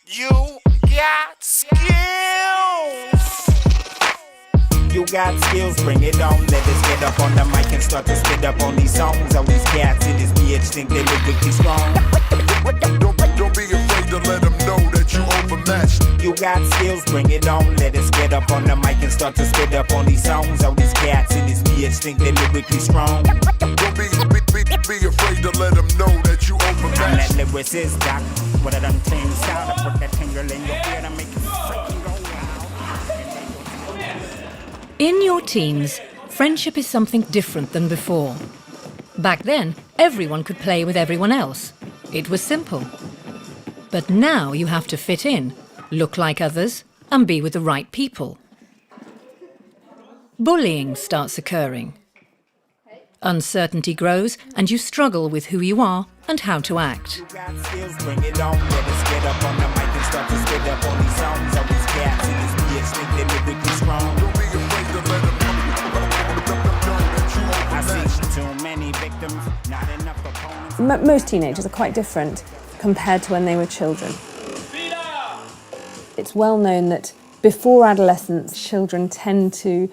You got skills. You got skills, bring it on. Let us get up on the mic and start to spit up on these songs. All these cats in this bitch think they lyrically strong. Don't be afraid to let them know that you overmatched. You got skills, bring it on. Let us get up on the mic and start to spit up on these songs. All these cats in this bitch think they lyrically strong. Don't be afraid to let them know that you overmatched. I'm that lyricist, doc. What I done changed sound. I put that tingle in your ear to make you freaking go wild. In your teens, friendship is something different than before. Back then, everyone could play with everyone else. It was simple. But now you have to fit in, look like others, and be with the right people. Bullying starts occurring. Uncertainty grows, and you struggle with who you are and how to act. You got skills, bring it on. Let us get up on the mic and start to spit up on these songs. All these cats in this bitch think they lyrically strong. Don't be afraid to let them know that you overmatched. I see too many victims, not enough opponents. Most teenagers are quite different compared to when they were children. It's well known that before adolescence, children tend to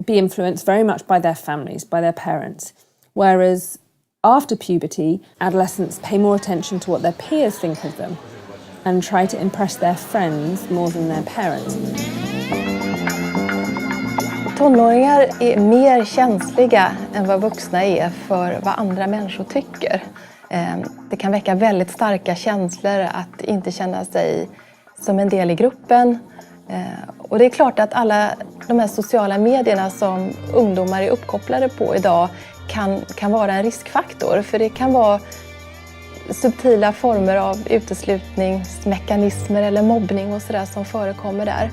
be influenced very much by their families, by their parents, whereas after puberty, adolescents pay more attention to what their peers think of them and try to impress their friends more than their parents. Tonåringar är mer känsliga än vad vuxna är för vad andra människor tycker. Det kan väcka väldigt starka känslor att inte känna sig som en del i gruppen. Och det är klart att alla de här sociala medierna som ungdomar är uppkopplade på idag kan vara en riskfaktor. För det kan vara subtila former av uteslutningsmekanismer eller mobbning och sådär som förekommer där.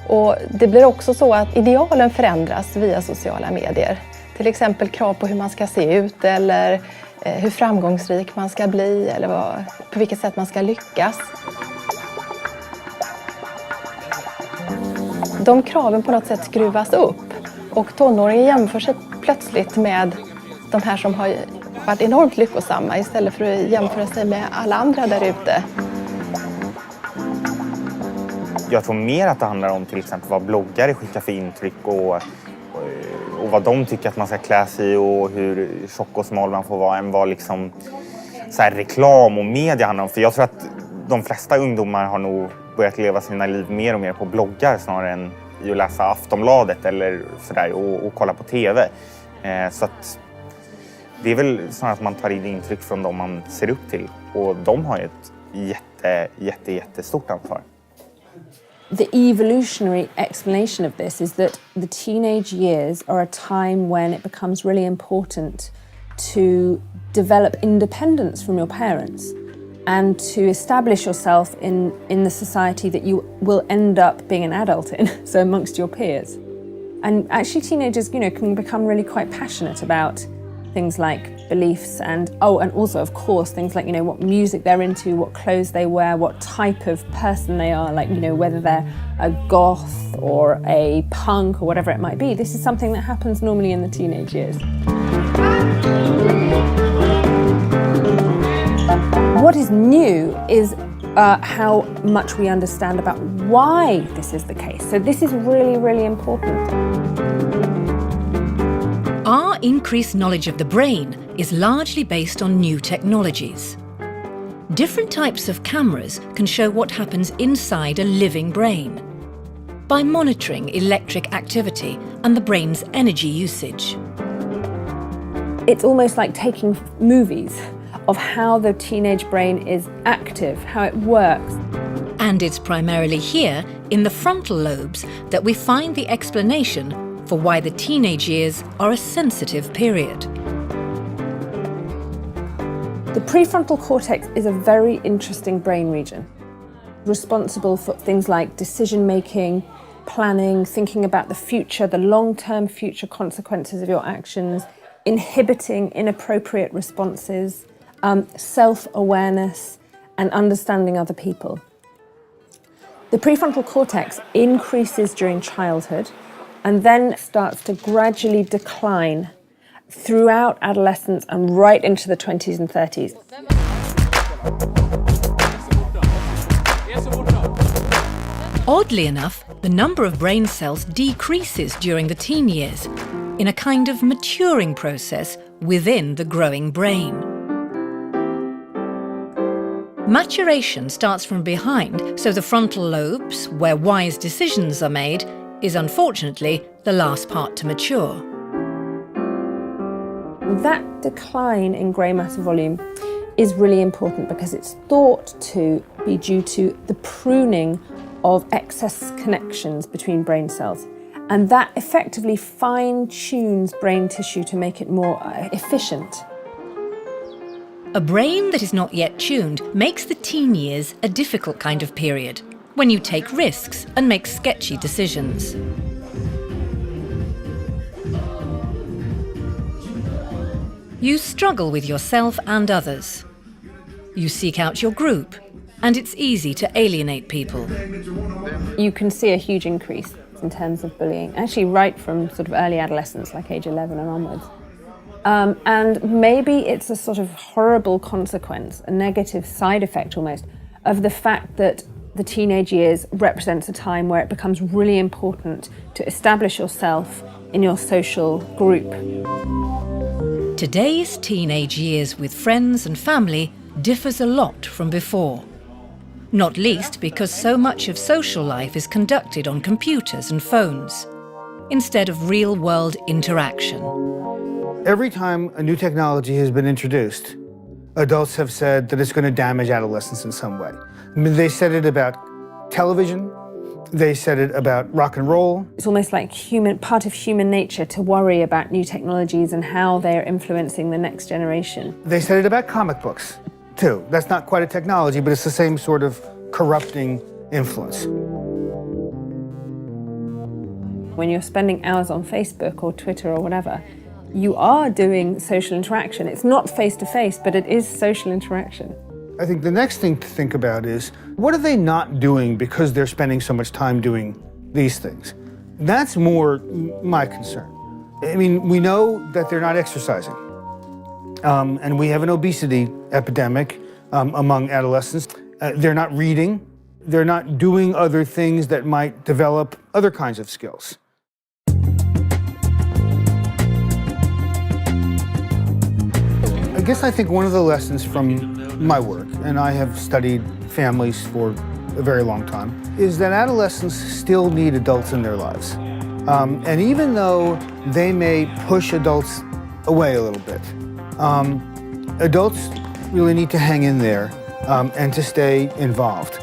Och det blir också så att idealen förändras via sociala medier. Till exempel krav på hur man ska se ut eller hur framgångsrik man ska bli eller på vilket sätt man ska lyckas. De kraven på något sätt skruvas upp och tonåringen jämför sig plötsligt med de här som har varit enormt lyckosamma istället för att jämföra sig med alla andra där ute. Jag tror mer att det handlar om till exempel vad bloggare skickar för intryck och vad de tycker att man ska klä sig i och hur tjock och smal man får vara än vad liksom så här reklam och media handlar om. För jag tror att de flesta ungdomar har nog börjat leva sina liv mer och mer på bloggar snarare än i att läsa Aftonbladet eller sådär och kolla på tv. Så att det är väl snarare att man tar in intryck från dem man ser upp till och de har ju ett jättestort ansvar. The evolutionary explanation of this is that the teenage years are a time when it becomes really important to develop independence from your parents and to establish yourself in the society that you will end up being an adult in, so amongst your peers. And actually teenagers, can become really quite passionate about things like beliefs and also of course things like, what music they're into, what clothes they wear, what type of person they are, like, whether they're a goth or a punk or whatever it might be. This is something that happens normally in the teenage years. What is new is how much we understand about why this is the case. So this is really, really important. Our increased knowledge of the brain is largely based on new technologies. Different types of cameras can show what happens inside a living brain by monitoring electric activity and the brain's energy usage. It's almost like taking movies of how the teenage brain is active, how it works. And it's primarily here, in the frontal lobes, that we find the explanation for why the teenage years are a sensitive period. The prefrontal cortex is a very interesting brain region, responsible for things like decision-making, planning, thinking about the future, the long-term future consequences of your actions, inhibiting inappropriate responses, self-awareness, and understanding other people. The prefrontal cortex increases during childhood and then starts to gradually decline throughout adolescence and right into the 20s and 30s. Oddly enough, the number of brain cells decreases during the teen years, in a kind of maturing process within the growing brain. Maturation starts from behind, so the frontal lobes, where wise decisions are made, is unfortunately the last part to mature. That decline in grey matter volume is really important because it's thought to be due to the pruning of excess connections between brain cells. And that effectively fine-tunes brain tissue to make it more efficient. A brain that is not yet tuned makes the teen years a difficult kind of period, when you take risks and make sketchy decisions. You struggle with yourself and others. You seek out your group, and it's easy to alienate people. You can see a huge increase in terms of bullying, actually right from sort of early adolescence, like age 11 and onwards. And maybe it's a sort of horrible consequence, a negative side effect almost, of the fact that the teenage years represents a time where it becomes really important to establish yourself in your social group. Today's teenage years with friends and family differs a lot from before. Not least because so much of social life is conducted on computers and phones, instead of real-world interaction. Every time a new technology has been introduced, adults have said that it's going to damage adolescence in some way. I mean, they said it about television, they said it about rock and roll. It's almost like part of human nature to worry about new technologies and how they're influencing the next generation. They said it about comic books, too. That's not quite a technology, but it's the same sort of corrupting influence. When you're spending hours on Facebook or Twitter or whatever, you are doing social interaction. It's not face-to-face, but it is social interaction. I think the next thing to think about is, what are they not doing because they're spending so much time doing these things? That's more my concern. I mean, we know that they're not exercising. And we have an obesity epidemic among adolescents. They're not reading. They're not doing other things that might develop other kinds of skills. I guess I think one of the lessons from my work, and I have studied families for a very long time, is that adolescents still need adults in their lives. And even though they may push adults away a little bit, adults really need to hang in there and to stay involved.